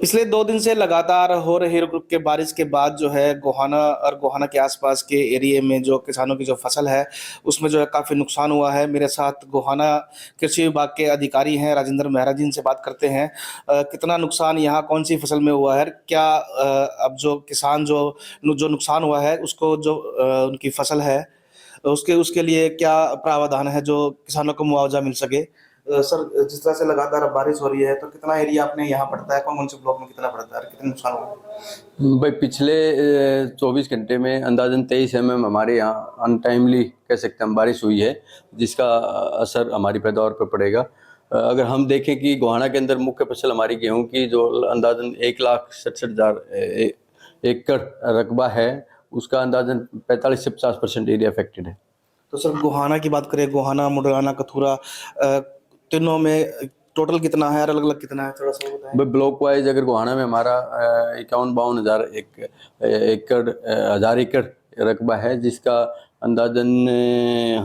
पिछले 2 दिन से लगातार हो रही रुक-रुक के बारिश के बाद जो है गोहाना और गोहाना के आस-पास के एरिये में जो किसानों की जो फसल है, उसमें जो है काफ़ी नुकसान हुआ है। मेरे साथ गोहाना कृषि विभाग के अधिकारी हैं राजेंद्र मेहरा जी, इनसे बात करते हैं। कितना नुकसान यहाँ कौन-सी फसल में हुआ है? क्या अब जो किसान जो नुकसान हुआ है उसको जो उनकी फसल है, उसके उसके लिए क्या प्रावधान है जो किसानों को मुआवज़ा मिल सके? सर, जिस तरह से लगातार अब बारिश हो रही है, तो कितना एरिया अपने यहाँ पड़ता है? कौन-कौन से ब्लॉक में कितना पड़ता है और कितने नुकसान हुआ है? भाई पिछले 24 घंटे में अंदाजन 23 mm हमारे यहाँ अनटाइमली कह सकते हैं हम बारिश हुई है, जिसका असर हमारी पैदावार पर पड़ेगा। अगर हम देखें कि गोहाना के अंदर मुख्य फसल हमारी गेहूं की जो अंदाजन 1,67,000 एकड़ रकबा है, उसका अंदाजन 45 से 50% एरिया अफेक्टेड है। तो सर गोहाना की बात करें, गोहाना, मुडराना, कथूरा तीनों में टोटल कितना है और अलग-अलग कितना है? थोड़ा-सा बताएँ। ब्लॉक वाइज अगर गोहाना में हमारा 51-52 हज़ार हज़ार एकड़ रकबा है, जिसका अंदाजन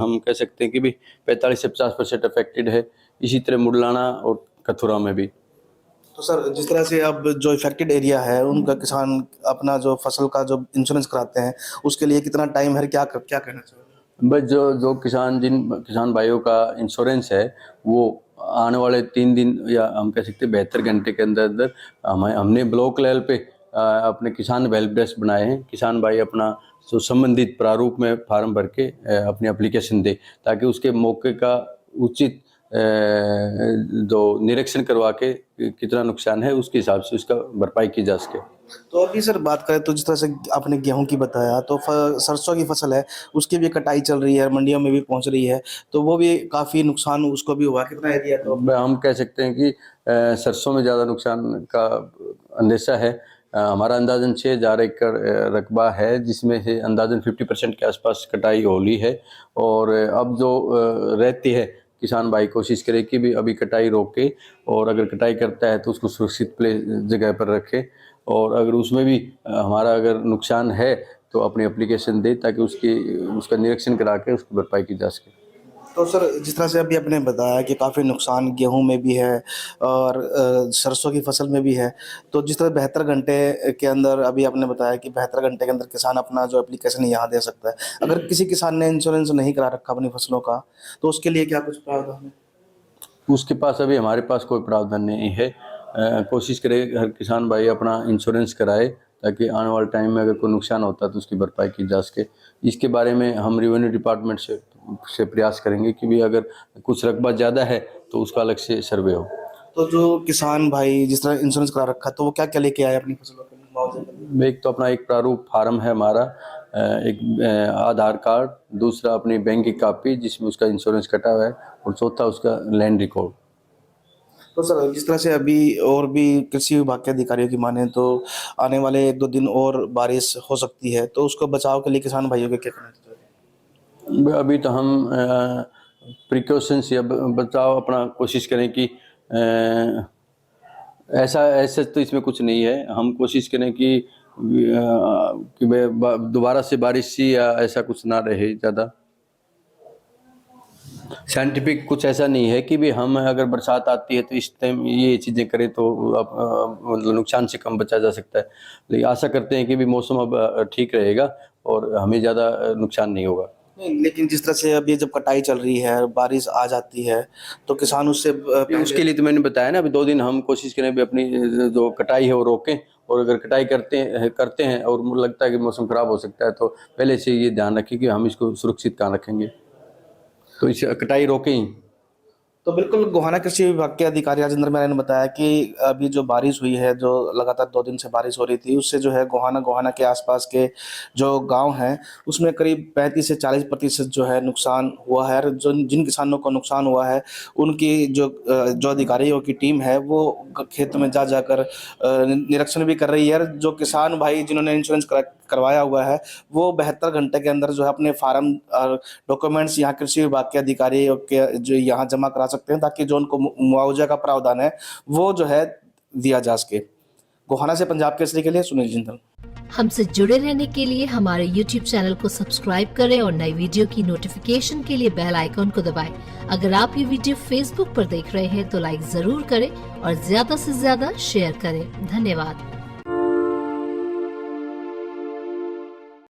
हम कह सकते हैं कि भी 45 से 50% अफेक्टेड है। इसी तरह मुडलाना और कथुरा में भी। तो सर जिस तरह से अब जो इफ़ेक्टेड एरिया है, उनका किसान अपना जो फसल का जो इंश्योरेंस कराते हैं, उसके लिए कितना टाइम है? क्या कहना चाहोगे? बस जो जिन किसान भाइयों का इंश्योरेंस है, वो आने वाले 3 दिन या हम कह सकते हैं 72 घंटे के अंदर हमने ब्लॉक लेवल पे अपने किसान हेल्प डेस्क बनाए हैं। किसान भाई अपना जो संबंधित प्रारूप में फार्म भर के अपनी एप्लीकेशन दे, ताकि उसके मौके का उचित जो निरीक्षण करवा के कितना नुकसान है उसके हिसाब से उसका भरपाई की जा सके। तो अभी सर बात करें तो जिस तरह से आपने गेहूँ की बताया, तो सरसों की फसल है, उसकी भी कटाई चल रही है, मंडियों में भी पहुँच रही है, तो वो भी काफ़ी नुकसान उसको भी हुआ। कितना एरिया तो हम कह सकते हैं कि सरसों में ज़्यादा नुकसान का अंदेशा है। हमारा अंदाजन 6,000 एकड़ रकबा है, जिसमें से अंदाजन 50% के आसपास कटाई हो ली है। और अब जो रहती है, किसान भाई कोशिश करे कि भी अभी कटाई रोके, और अगर कटाई करता है तो उसको सुरक्षित जगह पर रखे। और अगर उसमें भी हमारा अगर नुकसान है तो अपनी एप्लीकेशन दे, ताकि उसका निरीक्षण करा के उसकी भरपाई की जा सके। तो सर जिस तरह से अभी आपने बताया कि काफ़ी नुकसान गेहूँ में भी है और सरसों की फसल में भी है, तो जिस तरह 72 घंटे के अंदर अभी आपने बताया कि 72 घंटे के अंदर किसान अपना जो एप्लीकेशन यहाँ दे सकता है। अगर किसी किसान ने इंश्योरेंस नहीं करा रखा अपनी फसलों का, तो उसके लिए क्या कुछ प्रावधान है? उसके पास अभी हमारे पास कोई प्रावधान नहीं है। कोशिश करे हर किसान भाई अपना इंश्योरेंस कराए, ताकि आने वाले टाइम में अगर कोई नुकसान होता है तो उसकी भरपाई की जा सके। इसके बारे में हम रेवेन्यू डिपार्टमेंट से प्रयास करेंगे कि भी अगर कुछ रकबा ज़्यादा है तो उसका अलग से सर्वे हो। तो जो किसान भाई जिस तरह इंश्योरेंस करा रखा है, तो वो क्या-क्या लेके आए अपनी फसलों के मुआवजे के लिए? एक तो अपना एक प्रारूप फार्म है हमारा, एक आधार कार्ड, दूसरा अपनी बैंक की कॉपी जिसमें उसका इंश्योरेंस कटा हुआ है, और चौथा उसका लैंड रिकॉर्ड। तो सर जिस तरह से अभी और भी कृषि विभाग के अधिकारियों की माने तो आने वाले 1-2 दिन और बारिश हो सकती है, तो उसको बचाव के लिए किसान भाइयों को क्या करना चाहिए? अभी तो हम प्रिकॉशंस या बचाव अपना कोशिश करें कि ऐसा ऐसे तो इसमें कुछ नहीं है। हम कोशिश करें कि दोबारा से बारिश सी या ऐसा कुछ ना रहे ज़्यादा। साइंटिफिक कुछ ऐसा नहीं है कि भी हम अगर बरसात आती है तो इस टाइम ये चीज़ें करें तो मतलब नुकसान से कम बचा जा सकता है। लेकिन आशा करते हैं कि भी मौसम अब ठीक रहेगा और हमें ज़्यादा नुकसान नहीं होगा। नहीं, लेकिन जिस तरह से अभी जब कटाई चल रही है, बारिश आ जाती है, तो किसान उससे उसके लिए तो मैंने बताया ना, अभी 2 दिन हम कोशिश करें भी अपनी जो कटाई है वो रोकें। और अगर कटाई करते हैं और मुझे लगता है कि मौसम ख़राब हो सकता है, तो पहले से ये ध्यान रखें कि हम इसको सुरक्षित कहाँ रखेंगे, तो इसे कटाई रोकें ही। तो बिल्कुल गोहाना कृषि विभाग के अधिकारी राजेंद्र मेहरा ने बताया कि अभी जो बारिश हुई है, जो लगातार 2 दिन से बारिश हो रही थी, उससे जो है गोहाना के आसपास के जो गाँव हैं, उसमें करीब 35 से 40% जो है नुकसान हुआ है और जिन किसानों को नुकसान हुआ है, उनकी जो अधिकारियों की टीम है, वो खेत में जा जाकर निरीक्षण भी कर रही है और जो किसान भाई जिन्होंने इंश्योरेंस करवाया हुआ है, वो 72 घंटे के अंदर जो है अपने फार्म और डॉक्यूमेंट्स यहाँ कृषि विभाग के अधिकारियों के जो यहाँ जमा करा सकते हैं, ताकि जो उनको मुआवजा का प्रावधान है वो जो है दिया जा सके। गोहाना से पंजाब केसरी के लिए सुनील जिंदल। हमसे जुड़े रहने के लिए हमारे YouTube चैनल को सब्सक्राइब करें और नई वीडियो की नोटिफिकेशन के लिए बेल आइकॉन को दबाएं। अगर आप ये वीडियो Facebook पर देख रहे हैं तो लाइक जरूर करें और ज्यादा से ज्यादा शेयर करें। धन्यवाद।